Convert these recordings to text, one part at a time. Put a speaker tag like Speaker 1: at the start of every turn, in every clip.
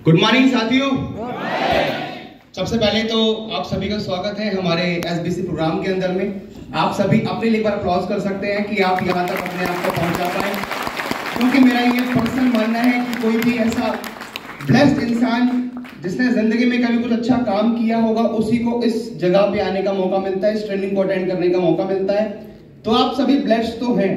Speaker 1: Good morning साथियों। सबसे पहले तो आप सभी का स्वागत है हमारे एसबीसी प्रोग्राम के अंदर में। आप सभी अपने लिए एक बार अप्लॉज कर सकते हैं कि आप यहाँ तक अपने आप को पहुँचा पाए, क्योंकि मेरा ये पर्सनल मानना है कि कोई भी ऐसा ब्लेस्ड इंसान जिसने जिंदगी में कभी कुछ अच्छा काम किया होगा उसी को इस जगह पे आने का मौका मिलता है, इस ट्रेनिंग को अटेंड करने का मौका मिलता है। तो आप सभी ब्लेस्ड तो हैं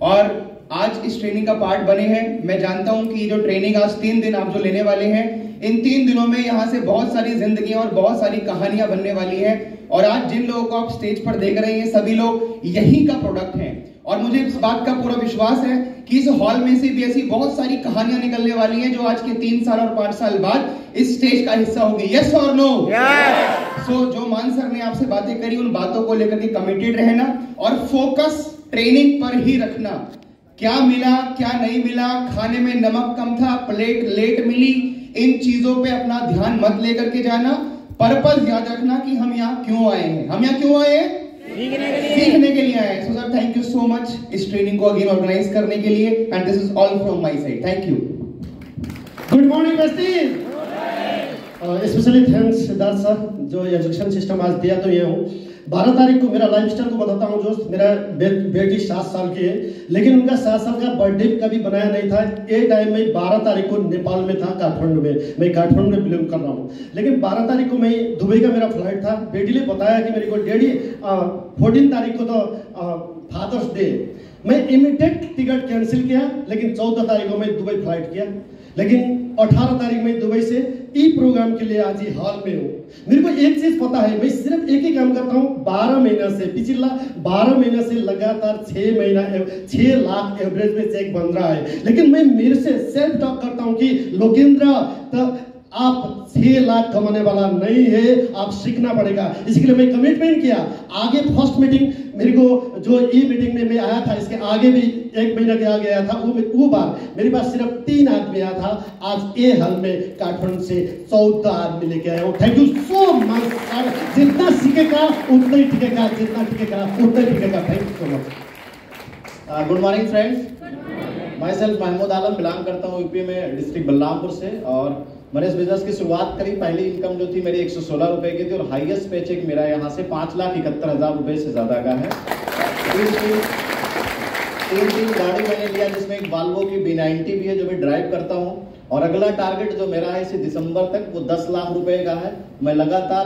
Speaker 1: और आज इस ट्रेनिंग का पार्ट बने हैं। मैं जानता हूं कि ये जो ट्रेनिंग आज 3 दिन आप जो लेने वाले हैं, इन 3 दिनों में यहाँ से बहुत सारी जिंदगी और बहुत सारी कहानियां बनने वाली हैं। और आज जिन लोगों को आप स्टेज पर देख रहे हैं सभी लोग यही का प्रोडक्ट हैं। और मुझे इस बात का पूरा विश्वास है कि इस हॉल में से भी ऐसी बहुत सारी कहानियां निकलने वाली हैं जो आज के 3 साल और 5 साल बाद इस स्टेज का हिस्सा होगी। यस और नो? सो जो मान सर ने आपसे बातें करी उन बातों को लेकर के कमिटेड रहना और फोकस ट्रेनिंग पर ही रखना। क्या मिला क्या नहीं मिला, खाने में नमक कम था, प्लेट लेट मिली, इन चीजों पे अपना ध्यान मत लेकर के जाना। पर्पस याद रखना कि हम यहाँ क्यों आए हैं। हम यहाँ क्यों आए हैं? सीखने के लिए आए हैं। So sir thank you so much इस ट्रेनिंग को अगेन ऑर्गेनाइज करने के लिए, and this is all from my side. Thank you.
Speaker 2: Good morning besties. Specially thanks Siddharth sir जो एजुकेशन सिस्टम आज दिया। तो ये हूँ 12 तारीख को मेरा लाइफ स्टाइल को बताता हूँ। जो मेरा बेटी 7 साल की है, लेकिन उनका 7 साल का बर्थडे कभी बनाया नहीं था। ए टाइम में 12 तारीख को नेपाल में था, काठमांडू में। मैं काठमांडू में बिलोंग कर रहा हूँ, लेकिन 12 तारीख को मैं दुबई का मेरा फ्लाइट था। बेटी ने बताया कि मेरे को डैडी 14 तारीख को तो फादर्स डे। मैं इमीडिएट टिकट कैंसिल किया, लेकिन 14 तारीख को मैं दुबई फ्लाइट किया। लेकिन 18 तारीख में दुबई से ई प्रोग्राम के लिए आज ही हॉल में हूँ। मेरे को एक चीज पता है, मैं सिर्फ एक ही काम करता हूँ। 12 महीना से, पिछला 12 महीना से लगातार 6 लाख एवरेज में चेक बन रहा है। लेकिन मैं मेरे से सेल्फ टॉक करता हूँ कि लोकेंद्र तो आप 6 लाख कमाने वाला नहीं है, आप सीखना पड़ेगा। इसके लिए मैं कमिटमेंट किया। आगे फर्स्ट मीटिंग मेरे को जो ई मीटिंग में मैं आया था, इसके आगे भी 1 महीना के आगे आया था। वो बार मेरे पास सिर्फ 3 आदमी आया था। आज ए हॉल में काठमांडू से 14 आदमी लेके आया हूँ। Thank you so much sir. जितना सीखेगा उतना ही टिकेगा, जितना टिकेगा उतना ही टिकेगा। Thank you so much.
Speaker 3: Good morning friends. My self Mahmood Alam, belong करता हूँ यूपी में, डिस्ट्रिक्ट बलरामपुर से। और मैंने इस बिजनेस की शुरुआत करी, पहली इनकम जो थी मेरी 116 रुपए की थी और हाईएस्ट पे चेक मेरा यहाँ से 5,71,000 रुपए से ज्यादा का है। 3 गाड़ी मैंने लिया, जिसमें एक वाल्वो की B90 भी है जो मैं ड्राइव करता हूँ। और अगला टारगेट जो मेरा है इसी दिसंबर तक वो 10 लाख रुपए का है। मैं लगातार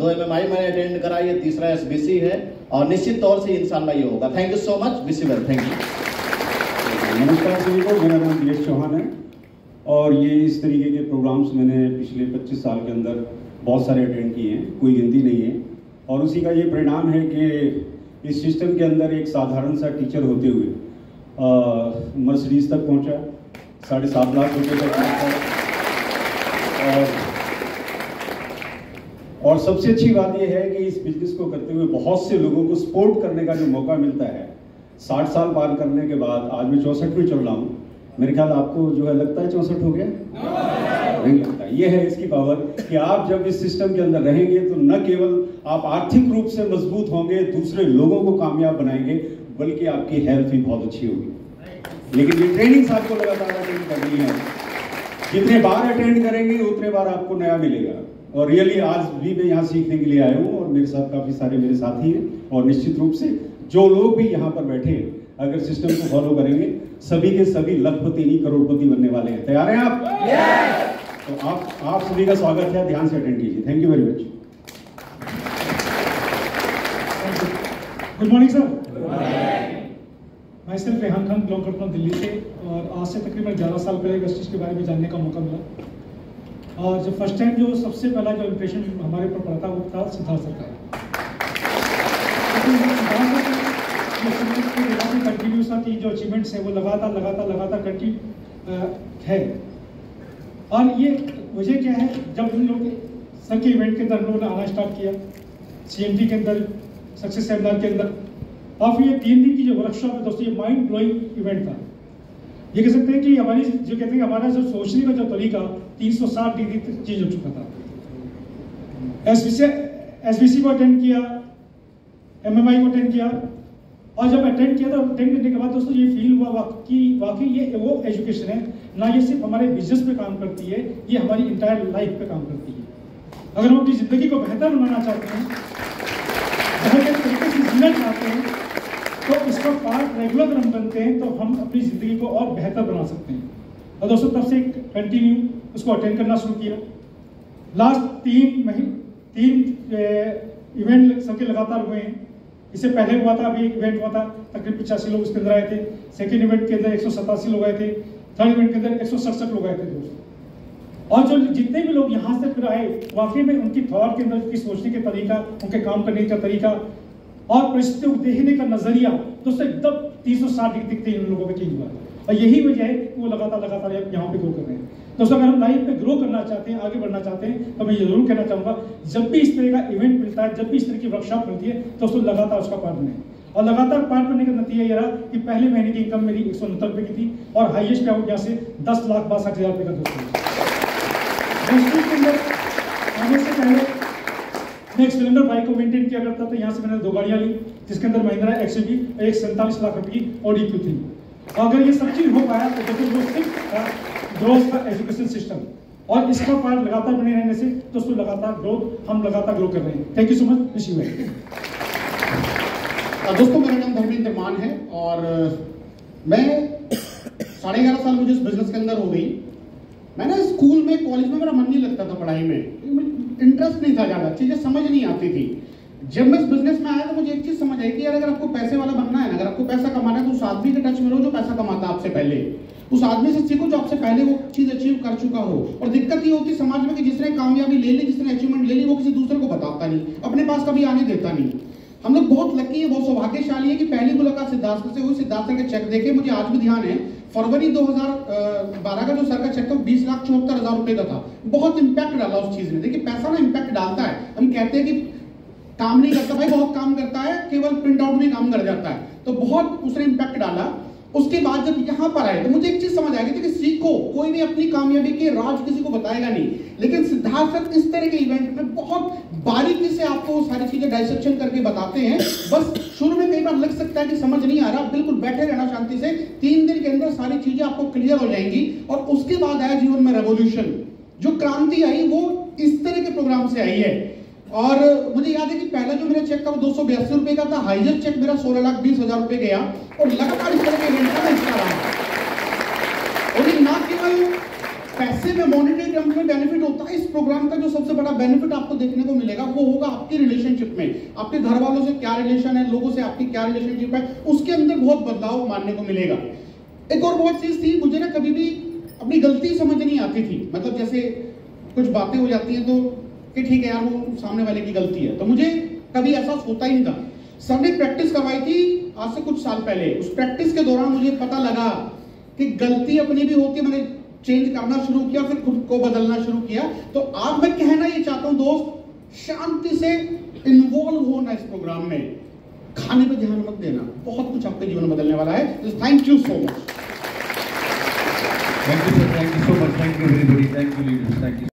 Speaker 3: 2 MMI मैंने अटेंड करा, ये तीसरा SBC है और निश्चित तौर से इंशाल्लाह ये होगा। Thank you so much. Visible. Thank you.
Speaker 4: नमस्कार सभी को, मेरा नाम दिनेश चौहान है और ये इस तरीके के प्रोग्राम्स मैंने पिछले 25 साल के अंदर बहुत सारे अटेंड किए हैं, कोई गिनती नहीं है। और उसी का ये परिणाम है कि इस सिस्टम के अंदर एक साधारण सा टीचर होते हुए मर्सिडीज तक पहुंचा, 7.5 लाख रुपये तक पहुंचा। और सबसे अच्छी बात यह है कि इस बिजनेस को करते हुए बहुत से लोगों को सपोर्ट करने का जो मौका मिलता है 60 साल पार करने के बाद। आज मैं 64 में चल रहा हूँ। मेरे ख्याल आपको जो है लगता है 64 हो गया? नहीं लगता। ये है इसकी पावर कि आप जब इस सिस्टम के अंदर रहेंगे तो न केवल आप आर्थिक रूप से मजबूत होंगे, दूसरे लोगों को कामयाब बनाएंगे, बल्कि आपकी हेल्थ भी बहुत अच्छी होगी। लेकिन ये ट्रेनिंग आपको लगातार अटेंड करनी है। जितने बार अटेंड करेंगे उतने बार आपको नया मिलेगा। और रियली आज भी मैं यहाँ सीखने के लिए आया हूँ और मेरे साथ काफी सारे मेरे साथी हैं। और निश्चित रूप से जो लोग भी यहाँ पर बैठे हैं, अगर सिस्टम को फॉलो करेंगे सभी के सभी लखपति नहीं करोड़पति बनने वाले हैं। तैयार हैं आप? तो आप सभी का स्वागत है, ध्यान से अटेंड कीजिए। Thank you very much.
Speaker 5: Good morning sir. मैं सिर्फ रेहान खान बिलोंग करता हूँ दिल्ली से और आज से तकरीबन 11 साल पहले वेस्टिज के बारे में जानने का मौका मिला। और जो फर्स्ट टाइम जो सबसे पहला जो इम्प्रेशन हमारे ऊपर पड़ा था वो था सिद्धार्थ सर का। कंटिन्यूस की जो अचीवमेंट्स है वो लगातार कंटिन्यू है। और ये वजह क्या है, जब हम लोग सर के इवेंट के अंदर हम लोगों ने आना स्टार्ट किया, CMT के अंदर, सक्सेस सेमिनार के अंदर, और फिर ये 3 दिन की जो वर्कशॉप है दोस्तों, ये माइंड ब्लोइंग इवेंट था। ये कह सकते हैं कि हमारी जो कहते हैं हमारा जो सोचने का जो तरीका 360 डिग्री तक चेंज हो चुका था। SBC को अटेंड किया, MMI को अटेंड किया और जब अटेंड किया तो अटेंड करने के बाद दोस्तों ये फील हुआ कि वाकई ये वो एजुकेशन है ना, ये सिर्फ हमारे बिजनेस पे काम करती है, ये हमारी इंटायर लाइफ पे काम करती है। अगर हम अपनी ज़िंदगी को बेहतर बनाना चाहते हैं, बेहतर तरीके से जीना चाहते हैं, तो इसका पार्ट रेगुलर हम बनते हैं तो हम अपनी ज़िंदगी को और बेहतर बना सकते हैं। और दोस्तों तब से कंटिन्यू उसको अटेंड करना शुरू किया। लास्ट 3 इवेंट सबके लगातार हुए हैं। इससे पहले हुआ था, अभी एक इवेंट हुआ था, तकरीबन 85 लोग उसके अंदर आए थे। सेकेंड इवेंट के अंदर 187 लोग आए थे। थर्ड इवेंट के अंदर 167 लोग आए थे दोस्तों। और जो जितने भी लोग यहाँ से फिर आए, वाकई में उनकी थॉट के अंदर, उनकी सोचने के तरीका, उनके काम करने का तरीका और परिस्थितियों को देखने का नजरिया दोस्तों एकदम 360 डिग्री दिखते इन लोगों में चेंज हुआ है। और यही वजह है कि वो लगातार यहाँ पे ग्रो कर रहे हैं। दोस्तों अगर हम लाइफ में ग्रो करना चाहते हैं, आगे बढ़ना चाहते हैं, तो मैं ये जरूर कहना चाहूँगा, जब भी इस तरह का इवेंट मिलता है, जब भी इस तरह की वर्कशॉप मिलती है, दोस्तों लगातार उसका पार्ट बने। और लगातार पार्ट बनने का नतीजा ये रहा कि पहले महीने की इनकम मेरी 169 रुपये की थी और हाईएस्ट पे यहाँ से 10,62,000 रुपये का दोस्तों। के अंदर आने से पहले मैं एक सिलेंडर बाइक को मेंटेन किया करता था। यहाँ से मैंने 2 गाड़ियाँ ली, जिसके अंदर महिंद्रा XUV और एक 47 लाख रुपये की Audi Q3 थी। अगर ये सब चीज हो पाया तो दोस्तों वो सिर्फ ग्रोथ का एजुकेशन सिस्टम और इसका पार्ट लगातार बने रहने से दोस्तों लगातार ग्रोथ, हम लगातार ग्रो कर रहे हैं। Thank you so much. Wish you well.
Speaker 6: दोस्तों मेरा नाम धर्मेंद्र मान है और मैं 11.5 साल मुझे इस बिजनेस के अंदर हो गई। मैंने स्कूल में, कॉलेज में मेरा मन नहीं लगता था पढ़ाई में, इंटरेस्ट नहीं था ज़्यादा, चीज़ें समझ नहीं आती थी। जब मैं इस बिजनेस में आया तो मुझे एक चीज समझ आई कि यार अगर आपको पैसे वाला बनना है ना, अगर आपको पैसा कमाना है तो उस आदमी के टच में रहो जो पैसा कमाता है आपसे पहले। उस आदमी से सीखो जो आपसे पहले वो चीज अचीव कर चुका हो। और दिक्कत ये होती समाज में कि जिसने कामयाबी ले ली, जिसने अचीवमेंट ले ली, वो किसी दूसरे को बताता नहीं, अपने पास कभी आने देता नहीं। हम लोग बहुत लकी है, बहुत सौभाग्यशाली है कि पहली मुलाकात सिद्धार्थ से हुई। सिद्धार्थ सर के चेक देखे मुझे आज भी ध्यान है, फरवरी 2012 का जो सर का चेक था 20,74,000 रुपए का था। बहुत इंपैक्ट डाला उस चीज ने। देखिए पैसा ना इंपैक्ट डालता है। हम कहते हैं कि काम नहीं करता, भाई बहुत काम करता है, केवल प्रिंट आउट में काम कर जाता है। तो बहुत उसने इंपैक्ट डाला। उसके बाद जब यहाँ पर आए तो मुझे एक चीज समझ आ गई थी कि सीखो, कोई भी अपनी कामयाबी के राज किसी को बताएगा नहीं, लेकिन सिद्धार्थ सर इस तरह के इवेंट में बहुत बारीकी से आपको सारी चीजें डाइसेक्शन करके बताते हैं। बस शुरू में कई बार लग सकता है कि समझ नहीं आ रहा, बिल्कुल बैठे रहना शांति से, 3 दिन के अंदर सारी चीजें आपको क्लियर हो जाएंगी। और उसके बाद आया जीवन में रेवोल्यूशन, जो क्रांति आई वो इस तरह के प्रोग्राम से आई है। और मुझे याद है कि पहला जो मेरा चेक था वो 282 रुपए का था, हाईएस्ट चेक मेरा 16,20,000 रुपए गया और लगातार इस तरह के इवेंट का हिस्सा रहा। और ये ना केवल पैसे में, मॉनेटरी टर्म्स में बेनिफिट होता है, इस प्रोग्राम का जो सबसे बड़ा बेनिफिट आपको देखने को मिलेगा वो होगा आपकी रिलेशनशिप में। आपके घर वालों से क्या रिलेशन है, लोगों से आपकी क्या रिलेशनशिप है, उसके अंदर बहुत बदलाव मानने को मिलेगा। एक और बहुत चीज थी, मुझे ना कभी भी अपनी गलती समझ नहीं आती थी। मतलब जैसे कुछ बातें हो जाती हैं तो कि ठीक है यार वो सामने वाले की गलती है, तो मुझे कभी एहसास होता ही नहीं था। सर ने प्रैक्टिस करवाई थी आज से कुछ साल पहले। उस प्रैक्टिस के दौरान मुझे पता लगा कि गलती अपनी भी होती है। मैंने चेंज करना शुरू किया, फिर खुद को बदलना शुरू किया। तो आज मैं कहना ये चाहता हूं दोस्त, शांति से इन्वॉल्व होना इस प्रोग्राम में, खाने पे ध्यान मत देना, बहुत कुछ आपके जीवन में बदलने वाला है। Thank you so much.
Speaker 7: Thank you, sir. Thank you so much. Thank you, everybody. Thank you, leaders. Thank you.